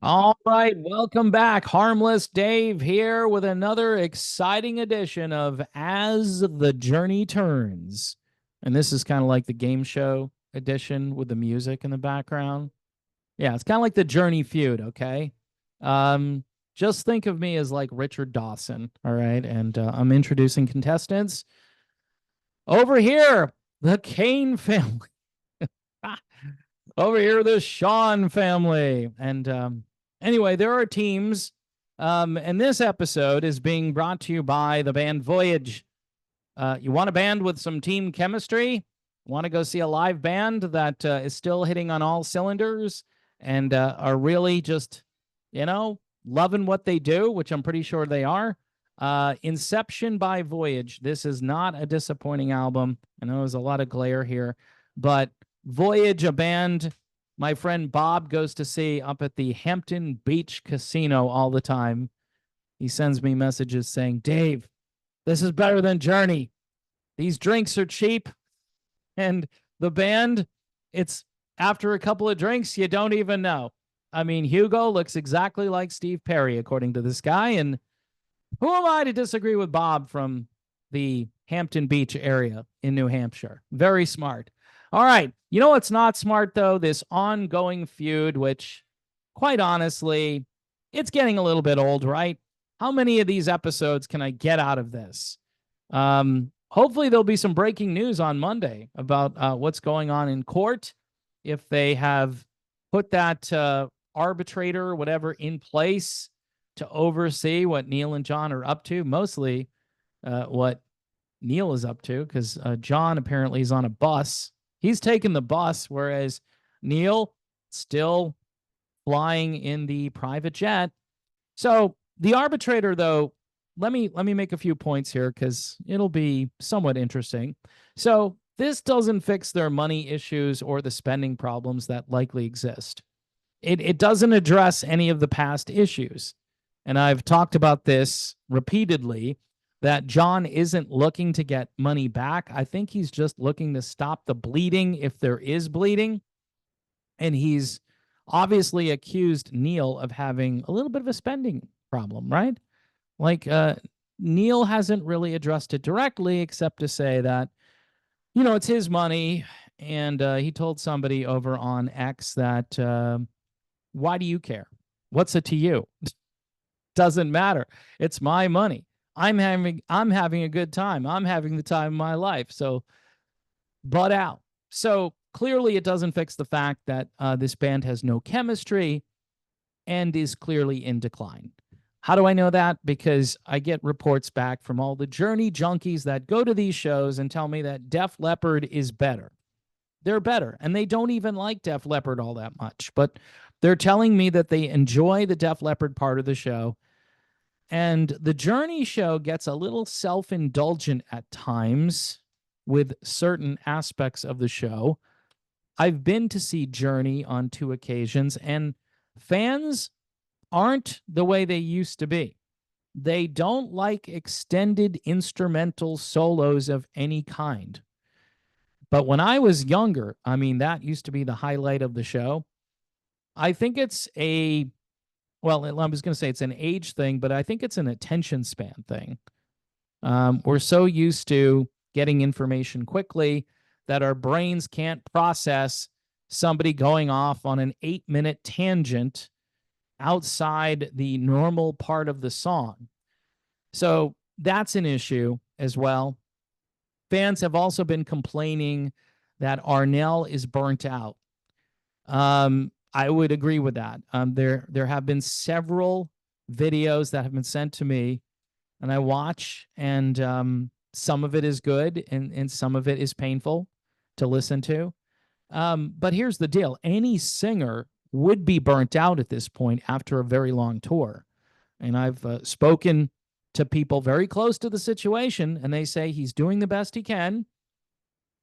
All right, welcome back. Harmless Dave here with another exciting edition of As the Journey Turns. And this is kind of like the game show edition with the music in the background. Yeah, it's kind of like the Journey feud, okay? Um, just think of me as like Richard Dawson, all right? And I'm introducing contestants over here, the Kane family. Over here, the Sean family. And anyway, there are teams. And this episode is being brought to you by the band Voyage. You want a band with some team chemistry? Want to go see a live band that is still hitting on all cylinders and are really just, loving what they do, which I'm pretty sure they are. Inception by Voyage. This is not a disappointing album. I know there's a lot of glare here, but Voyage, a band my friend Bob goes to see up at the Hampton Beach Casino all the time. He sends me messages saying, Dave, this is better than Journey. These drinks are cheap. And the band, it's after a couple of drinks, you don't even know. I mean, Hugo looks exactly like Steve Perry, according to this guy. And who am I to disagree with Bob from the Hampton Beach area in New Hampshire? Very smart. All right. You know what's not smart, though? This ongoing feud, which, quite honestly, it's getting a little bit old, right? How many of these episodes can I get out of this? Hopefully, there'll be some breaking news on Monday about what's going on in court. If they have put that arbitrator or whatever in place to oversee what Neil and John are up to, mostly what Neil is up to, because John apparently is on a bus. He's taking the bus, whereas Neil still flying in the private jet. So the arbitrator, though, let me make a few points here because it'll be somewhat interesting. So this doesn't fix their money issues or the spending problems that likely exist. It doesn't address any of the past issues. And I've talked about this repeatedly, that John isn't looking to get money back. I think he's just looking to stop the bleeding if there is bleeding. And he's obviously accused Neil of having a little bit of a spending problem, right? Like Neil hasn't really addressed it directly, except to say that, it's his money. And he told somebody over on X that, why do you care? What's it to you? Doesn't matter. It's my money. I'm having a good time. I'm having the time of my life. So butt out. So clearly it doesn't fix the fact that this band has no chemistry and is clearly in decline. How do I know that? Because I get reports back from all the Journey junkies that go to these shows and tell me that Def Leppard is better. They're better. And they don't even like Def Leppard all that much. But they're telling me that they enjoy the Def Leppard part of the show. And the Journey show gets a little self-indulgent at times with certain aspects of the show. I've been to see Journey on 2 occasions, and fans aren't the way they used to be. They don't like extended instrumental solos of any kind. But when I was younger, I mean, that used to be the highlight of the show. I think it's well, I was going to say it's an age thing, but I think it's an attention span thing. We're so used to getting information quickly that our brains can't process somebody going off on an 8-minute tangent outside the normal part of the song. So that's an issue as well. Fans have also been complaining that Arnel is burnt out. I would agree with that. There have been several videos that have been sent to me, and I watch, and some of it is good, and some of it is painful to listen to. But here's the deal: any singer would be burnt out at this point after a very long tour. And I've spoken to people very close to the situation, and they say he's doing the best he can.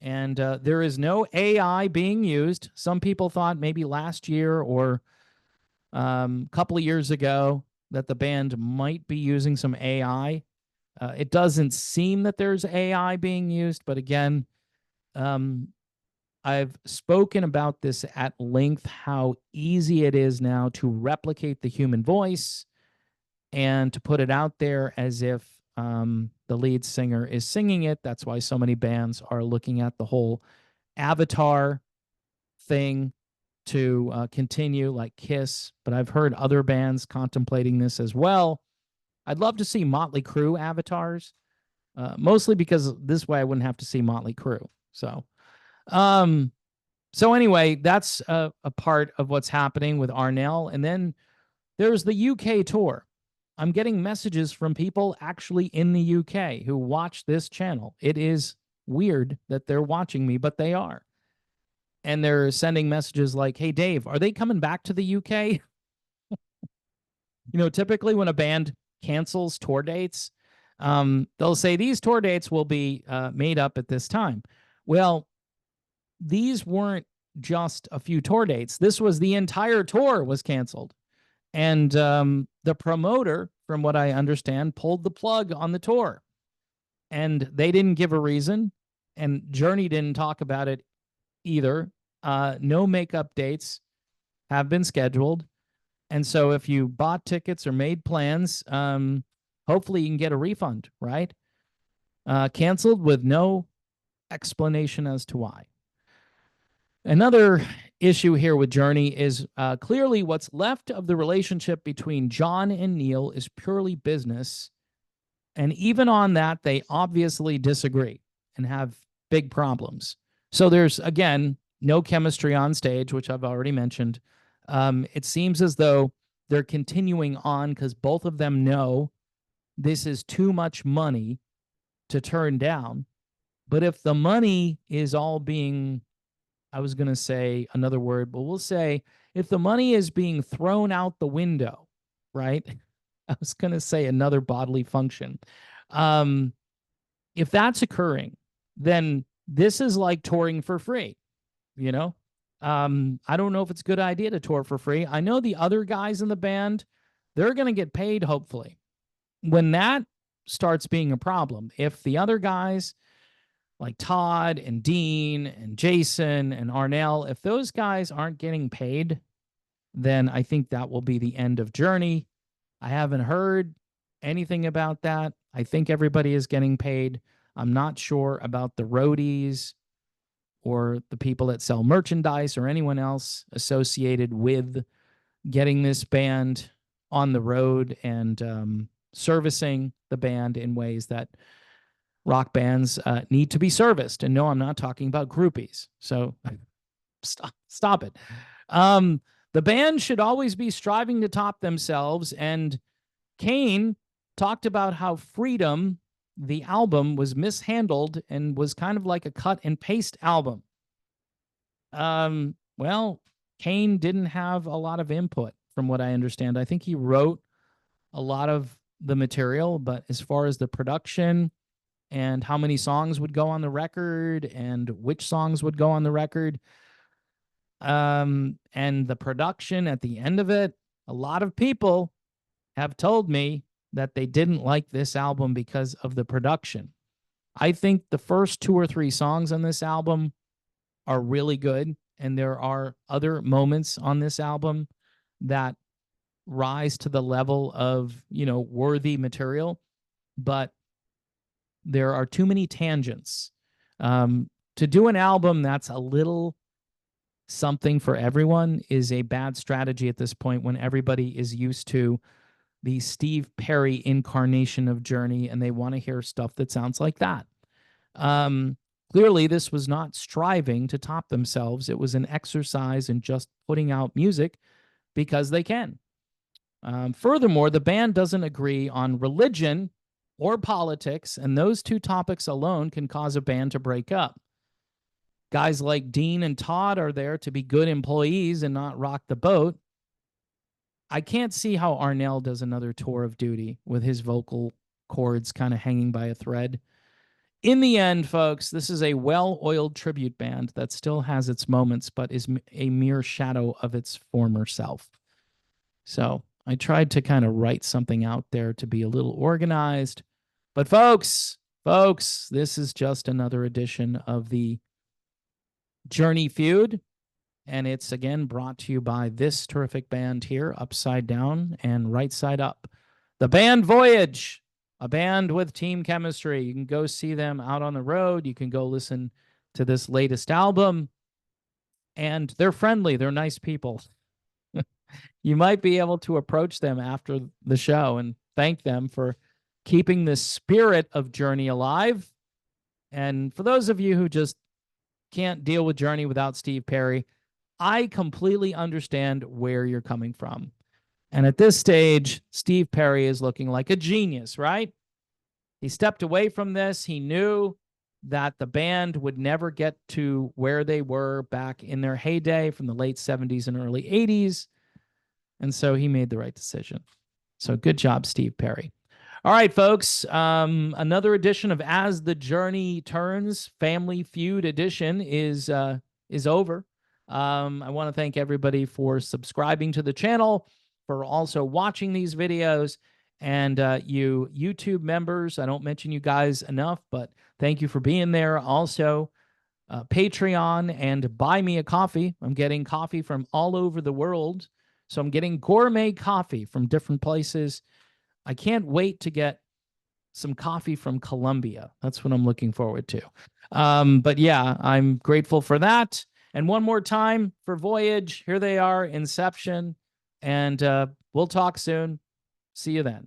And there is no AI being used. Some people thought maybe last year or a couple of years ago that the band might be using some AI. It doesn't seem that there's AI being used, but again, I've spoken about this at length, how easy it is now to replicate the human voice and to put it out there as if the lead singer is singing it. That's why so many bands are looking at the whole avatar thing to continue, like Kiss. But I've heard other bands contemplating this as well. I'd love to see Motley Crue avatars, mostly because this way I wouldn't have to see Motley Crue. Um, so anyway, that's a part of what's happening with Arnel. And then there's the UK tour. I'm getting messages from people actually in the UK who watch this channel. It is weird that they're watching me, but they are. And they're sending messages like, hey, Dave, are they coming back to the UK? Typically when a band cancels tour dates, they'll say these tour dates will be made up at this time. Well, these weren't just a few tour dates. This was the entire tour was canceled. And the promoter, from what I understand, pulled the plug on the tour. And they didn't give a reason. And Journey didn't talk about it either. No makeup dates have been scheduled. And so if you bought tickets or made plans, hopefully you can get a refund, right? Canceled with no explanation as to why. Another issue here with Journey is clearly what's left of the relationship between John and Neil is purely business. And even on that, they obviously disagree and have big problems. So there's, again, no chemistry on stage, which I've already mentioned. It seems as though they're continuing on because both of them know this is too much money to turn down. But if the money is all being, I was going to say another word, but we'll say if the money is being thrown out the window, right? I was going to say another bodily function. If that's occurring, then this is like touring for free, you know? I don't know if it's a good idea to tour for free. I know the other guys in the band, they're going to get paid, hopefully. When that starts being a problem, if the other guys like Todd and Dean and Jason and Arnel, if those guys aren't getting paid, then I think that will be the end of Journey. I haven't heard anything about that. I think everybody is getting paid. I'm not sure about the roadies or the people that sell merchandise or anyone else associated with getting this band on the road and servicing the band in ways that rock bands need to be serviced. And no, I'm not talking about groupies. So stop it. The band should always be striving to top themselves. And Kane talked about how Freedom, the album, was mishandled and was kind of like a cut and paste album. Well, Kane didn't have a lot of input from what I understand. I think he wrote a lot of the material, but as far as the production and how many songs would go on the record and which songs would go on the record, and the production at the end of it, a lot of people have told me that they didn't like this album because of the production. I think the first 2 or 3 songs on this album are really good, and there are other moments on this album that rise to the level of, worthy material, but there are too many tangents. To do an album that's a little something for everyone is a bad strategy at this point when everybody is used to the Steve Perry incarnation of Journey and they want to hear stuff that sounds like that. Clearly, this was not striving to top themselves. It was an exercise in just putting out music because they can. Furthermore, the band doesn't agree on religion or politics, and those 2 topics alone can cause a band to break up. Guys like Dean and Todd are there to be good employees and not rock the boat. I can't see how Arnel does another tour of duty with his vocal cords kind of hanging by a thread. In the end, folks, this is a well-oiled tribute band that still has its moments, but is a mere shadow of its former self. So I tried to kind of write something out there to be a little organized. But folks, this is just another edition of the Journey feud. And it's again brought to you by this terrific band here, Upside Down and Right Side Up. The Band Voyage, a band with team chemistry. You can go see them out on the road. You can go listen to this latest album. And they're friendly. They're nice people. You might be able to approach them after the show and thank them for keeping the spirit of Journey alive. And for those of you who just can't deal with Journey without Steve Perry, I completely understand where you're coming from. And at this stage, Steve Perry is looking like a genius, right? He stepped away from this. He knew that the band would never get to where they were back in their heyday from the late 70s and early 80s. And so he made the right decision. So good job, Steve Perry. All right, folks. Another edition of As the Journey Turns, Family Feud edition is over. I want to thank everybody for subscribing to the channel, for also watching these videos, and you YouTube members. I don't mention you guys enough, but thank you for being there. Also, Patreon and Buy Me a Coffee. I'm getting coffee from all over the world. So I'm getting gourmet coffee from different places. I can't wait to get some coffee from Colombia. That's what I'm looking forward to. But yeah, I'm grateful for that. And one more time for Voyage. Here they are, Inception. And we'll talk soon. See you then.